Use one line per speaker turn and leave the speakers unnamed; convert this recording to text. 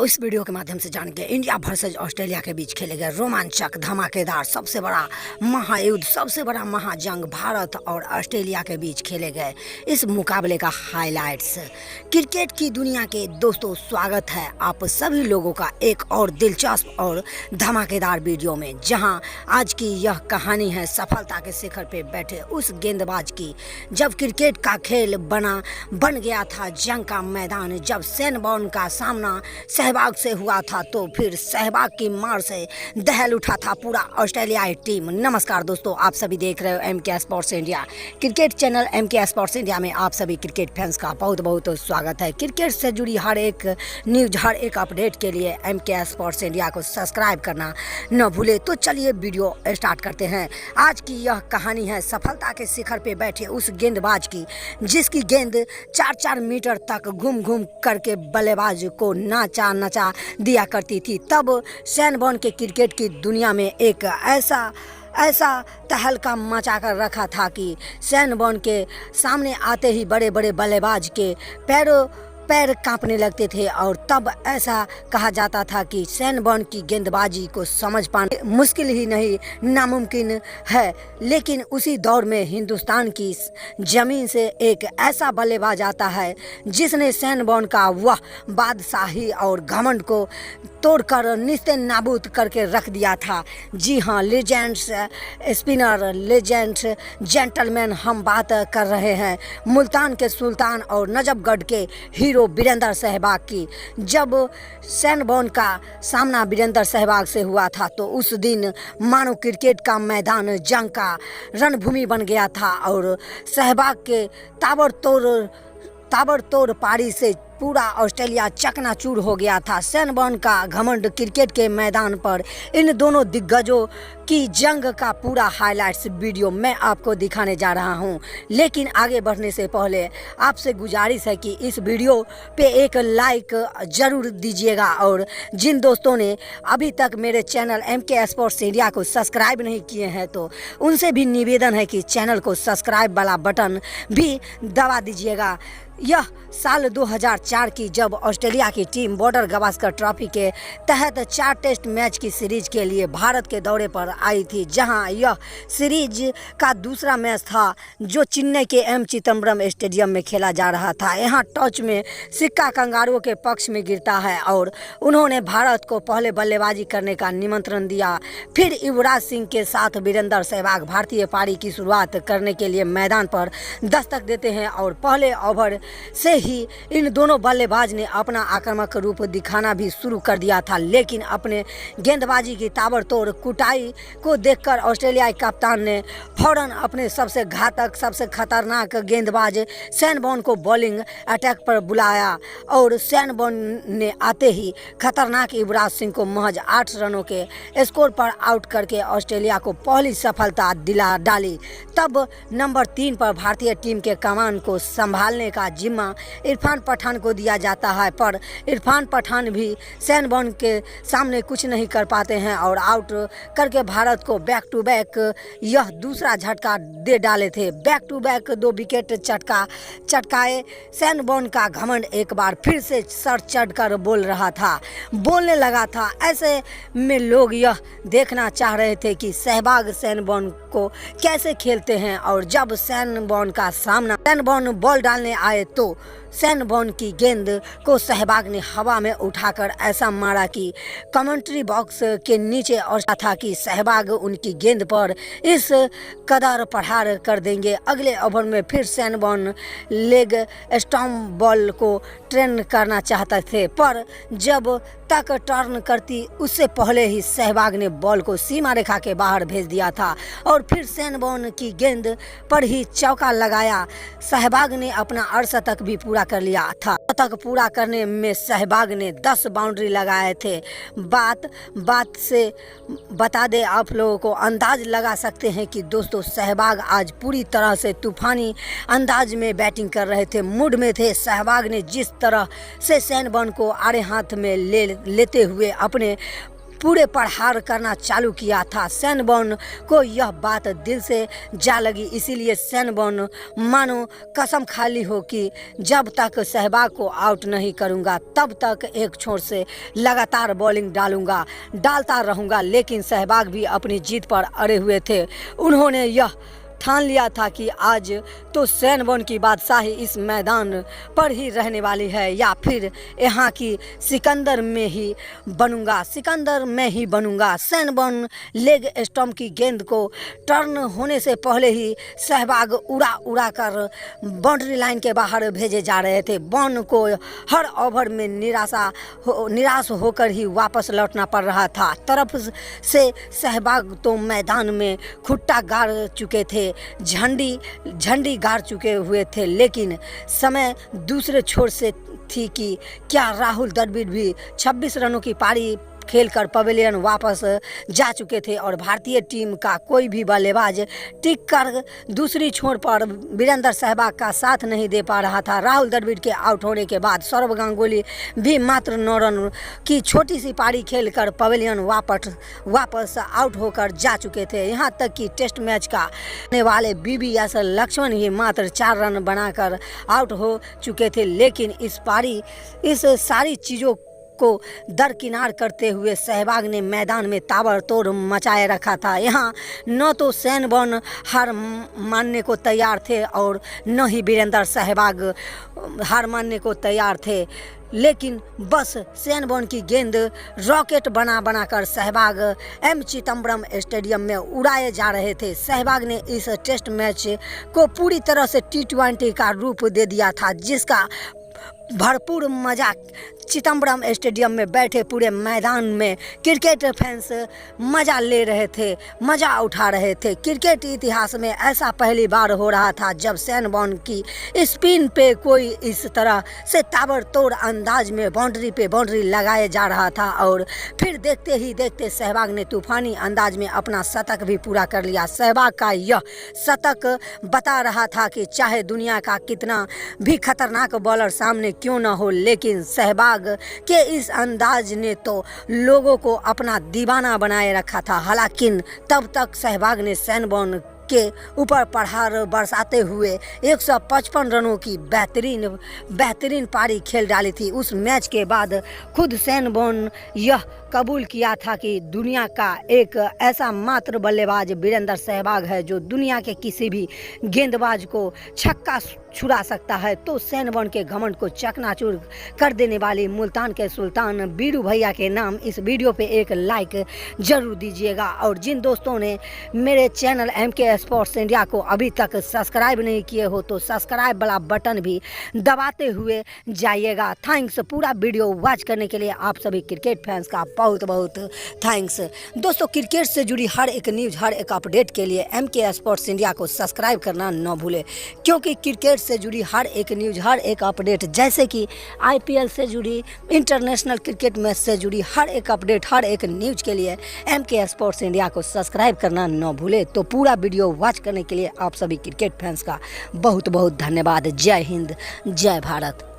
तो इस वीडियो के माध्यम से जानेंगे इंडिया वर्सेज ऑस्ट्रेलिया के बीच खेले गए रोमांचक धमाकेदार सबसे बड़ा महायुद्ध, सबसे बड़ा महाजंग भारत और ऑस्ट्रेलिया के बीच खेले गए इस मुकाबले का हाइलाइट्स। क्रिकेट की दुनिया के दोस्तों, स्वागत है आप सभी लोगों का एक और दिलचस्प और धमाकेदार वीडियो में, जहां आज की यह कहानी है सफलता के शिखर पे बैठे उस गेंदबाज की, जब क्रिकेट का खेल बन गया था जंग का मैदान। जब शेन वॉर्न का सामना सहवाग से हुआ था तो फिर सहवाग की मार से दहल उठा था पूरा ऑस्ट्रेलियाई टीम। नमस्कार दोस्तों, आप सभी देख रहे हो MK sports India cricket channel. MK sports India में आप सभी क्रिकेट फैंस का बहुत बहुत स्वागत है। क्रिकेट से जुड़ी हर एक न्यूज, हर एक अपडेट के लिए MK स्पोर्ट्स इंडिया को सब्सक्राइब करना न भूले। तो चलिए वीडियो स्टार्ट करते हैं। आज की यह कहानी है सफलता के शिखर पे बैठे उस गेंदबाज की, जिसकी गेंद 4-4 मीटर तक घूम घूम करके बल्लेबाज को नचा दिया करती थी। तब शेन वॉर्न के क्रिकेट की दुनिया में एक ऐसा तहलका मचा कर रखा था कि शेन वॉर्न के सामने आते ही बड़े बड़े बल्लेबाज के पैर कांपने लगते थे। और तब ऐसा कहा जाता था कि शेन वॉर्न की गेंदबाजी को समझ पाना मुश्किल ही नहीं, नामुमकिन है। लेकिन उसी दौर में हिंदुस्तान की ज़मीन से एक ऐसा बल्लेबाज आता है जिसने शेन वॉर्न का वह बादशाही और घमंड को तोड़कर निस्ते नाबूद करके रख दिया था। जी हाँ, लेजेंड्स स्पिनर, लेजेंड्स जेंटलमैन, हम बात कर रहे हैं मुल्तान के सुल्तान और नजफगढ़ के हीरो वीरेंद्र सहवाग की। जब शेन वॉर्न का सामना वीरेंद्र सहवाग से हुआ था तो उस दिन मानो क्रिकेट का मैदान जंग का रणभूमि बन गया था और सहवाग के ताबड़तोड़ पारी से पूरा ऑस्ट्रेलिया चकनाचूर हो गया था। शेन वॉर्न का घमंड क्रिकेट के मैदान पर इन दोनों दिग्गजों की जंग का पूरा हाइलाइट्स वीडियो मैं आपको दिखाने जा रहा हूं। लेकिन आगे बढ़ने से पहले आपसे गुजारिश है कि इस वीडियो पे एक लाइक ज़रूर दीजिएगा, और जिन दोस्तों ने अभी तक मेरे चैनल MK स्पोर्ट्स इंडिया को सब्सक्राइब नहीं किए हैं तो उनसे भी निवेदन है कि चैनल को सब्सक्राइब वाला बटन भी दबा दीजिएगा। यह साल 2004 की, जब ऑस्ट्रेलिया की टीम बॉर्डर गावस्कर ट्रॉफी के तहत 4 टेस्ट मैच की सीरीज के लिए भारत के दौरे पर आई थी, जहां यह सीरीज का दूसरा मैच था जो चेन्नई के M चिदम्बरम स्टेडियम में खेला जा रहा था। यहां टॉस में सिक्का कंगारुओं के पक्ष में गिरता है और उन्होंने भारत को पहले बल्लेबाजी करने का निमंत्रण दिया। फिर युवराज सिंह के साथ वीरेंद्र सहवाग भारतीय पारी की शुरुआत करने के लिए मैदान पर दस्तक देते हैं और पहले ओवर से ही इन दोनों बल्लेबाज ने अपना आक्रामक रूप दिखाना भी शुरू कर दिया था। लेकिन अपने गेंदबाजी की ताबड़तोड़ कुटाई को देखकर ऑस्ट्रेलियाई कप्तान ने फौरन अपने सबसे घातक, सबसे खतरनाक गेंदबाज शेन वॉर्न को बॉलिंग अटैक पर बुलाया और शेन वॉर्न ने आते ही खतरनाक युवराज सिंह को महज 8 रनों के स्कोर पर आउट करके ऑस्ट्रेलिया को पहली सफलता दिला डाली। तब नंबर 3 पर भारतीय टीम के कमान को संभालने का जिम्मा इरफान पठान को दिया जाता है, पर इरफान पठान भी शेन वॉर्न के सामने कुछ नहीं कर पाते हैं और आउट करके भारत को बैक टू बैक यह दूसरा झटका दे डाले थे। बैक टू बैक 2 विकेट चटकाए शेन वॉर्न का घमंड एक बार फिर से सर चढ़कर बोलने लगा था। ऐसे में लोग यह देखना चाह रहे थे कि सहवाग शेन वॉर्न को कैसे खेलते हैं, और जब शेन वॉर्न का सामना शेन वॉर्न बॉल डालने आए तो शेन वॉर्न की गेंद को सहवाग ने हवा में उठाकर ऐसा मारा कि कमेंट्री बॉक्स के नीचे और था कि सहवाग उनकी गेंद पर इस कदर प्रहार कर देंगे। अगले ओवर में फिर Shane Warne leg stump ball को ट्रेन करना चाहते थे, पर जब तक टर्न करती उससे पहले ही सहवाग ने बॉल को सीमा रेखा के बाहर भेज दिया था और फिर शेन वॉर्न की गेंद पर ही चौका लगाया। सहवाग ने अपना अर्धशतक भी पूरा कर लिया था। शतक पूरा करने में सहवाग ने 10 बाउंड्री लगाए थे। बात से बता दे, आप लोगों को अंदाज लगा सकते हैं कि दोस्तों सहवाग आज पूरी तरह से तूफानी अंदाज में बैटिंग कर रहे थे, मूड में थे। सहवाग ने जिस तरह से शेन वॉर्न को आड़े हाथ में लेते हुए अपने पूरे प्रहार करना चालू किया था। सैन बॉर्न को यह बात दिल से जा लगी, इसीलिए सैन बॉर्न मानो कसम खा ली हो कि जब तक सहवाग को आउट नहीं करूंगा तब तक एक छोर से लगातार बॉलिंग डालता रहूंगा। लेकिन सहवाग भी अपनी जीत पर अड़े हुए थे। उन्होंने यह ठान लिया था कि आज तो सैन बॉर्न की बादशाही इस मैदान पर ही रहने वाली है या फिर यहाँ की सिकंदर में ही बनूंगा। सैन बॉर्न लेग स्टंप की गेंद को टर्न होने से पहले ही सहवाग उड़ा कर बाउंड्री लाइन के बाहर भेजे जा रहे थे। बॉर्न को हर ओवर में निराश होकर ही वापस लौटना पड़ रहा था। तरफ से सहवाग तो मैदान में खुट्टा गाड़ चुके थे, झंडी गाड़ चुके हुए थे, लेकिन समय दूसरे छोर से थी कि क्या राहुल द्रविड़ भी 26 रनों की पारी खेलकर पवेलियन वापस जा चुके थे और भारतीय टीम का कोई भी बल्लेबाज टिक कर दूसरी छोर पर वीरेंद्र सहवाग का साथ नहीं दे पा रहा था। राहुल द्रविड़ के आउट होने के बाद सौरव गांगुली भी मात्र 9 रन की छोटी सी पारी खेलकर पवेलियन वापस आउट होकर जा चुके थे। यहाँ तक कि टेस्ट मैच का आने वाले BVS लक्ष्मण ही मात्र 4 रन बनाकर आउट हो चुके थे। लेकिन इस सारी चीज़ों को दरकिनार करते हुए सहवाग ने मैदान में ताबड़तोड़ मचाए रखा था। यहाँ न तो सैन बॉर्न हार मानने को तैयार थे और न ही वीरेंद्र सहवाग हार मानने को तैयार थे, लेकिन बस सैन बॉर्न की गेंद रॉकेट बनाकर सहवाग एम चिदम्बरम स्टेडियम में उड़ाए जा रहे थे। सहवाग ने इस टेस्ट मैच को पूरी तरह से T20 का रूप दे दिया था, जिसका भरपूर मजा चिदम्बरम स्टेडियम में बैठे पूरे मैदान में क्रिकेट फैंस मजा ले रहे थे, मजा उठा रहे थे। क्रिकेट इतिहास में ऐसा पहली बार हो रहा था जब सैन बॉर्न की स्पिन पे कोई इस तरह से ताबड़तोड़ अंदाज में बाउंड्री लगाया जा रहा था और फिर देखते ही देखते सहवाग ने तूफानी अंदाज में अपना शतक भी पूरा कर लिया। सहवाग का यह शतक बता रहा था कि चाहे दुनिया का कितना भी खतरनाक बॉलर सामने क्यों न हो, लेकिन सहवाग के इस अंदाज ने तो लोगों को अपना दीवाना बनाए रखा था। हालांकि तब तक सहवाग ने सैन बॉर्न के ऊपर प्रहार बरसाते हुए 155 रनों की बेहतरीन पारी खेल डाली थी। उस मैच के बाद खुद सैन बॉर्न यह कबूल किया था कि दुनिया का एक ऐसा मात्र बल्लेबाज वीरेंद्र सहवाग है जो दुनिया के किसी भी गेंदबाज को छक्का छुड़ा सकता है। तो सैन बॉर्न के घमंड को चकनाचूर कर देने वाली मुल्तान के सुल्तान बीरू भैया के नाम इस वीडियो पे एक लाइक जरूर दीजिएगा और जिन दोस्तों ने मेरे चैनल MK स्पोर्ट्स इंडिया को अभी तक सब्सक्राइब नहीं किए हो तो सब्सक्राइब वाला बटन भी दबाते हुए जाइएगा। थैंक्स पूरा वीडियो वॉच करने के लिए आप सभी क्रिकेट फैंस का बहुत बहुत थैंक्स। दोस्तों क्रिकेट से जुड़ी हर एक न्यूज़ हर एक अपडेट के लिए MK स्पोर्ट्स इंडिया को सब्सक्राइब करना न भूलें, क्योंकि क्रिकेट से जुड़ी हर एक न्यूज़ हर एक अपडेट जैसे कि IPL से जुड़ी इंटरनेशनल क्रिकेट मैच से जुड़ी हर एक अपडेट हर एक न्यूज़ के लिए MK स्पोर्ट्स इंडिया को सब्सक्राइब करना न भूलें। तो पूरा वीडियो वॉच करने के लिए आप सभी क्रिकेट फैंस का बहुत बहुत धन्यवाद। जय हिंद, जय भारत।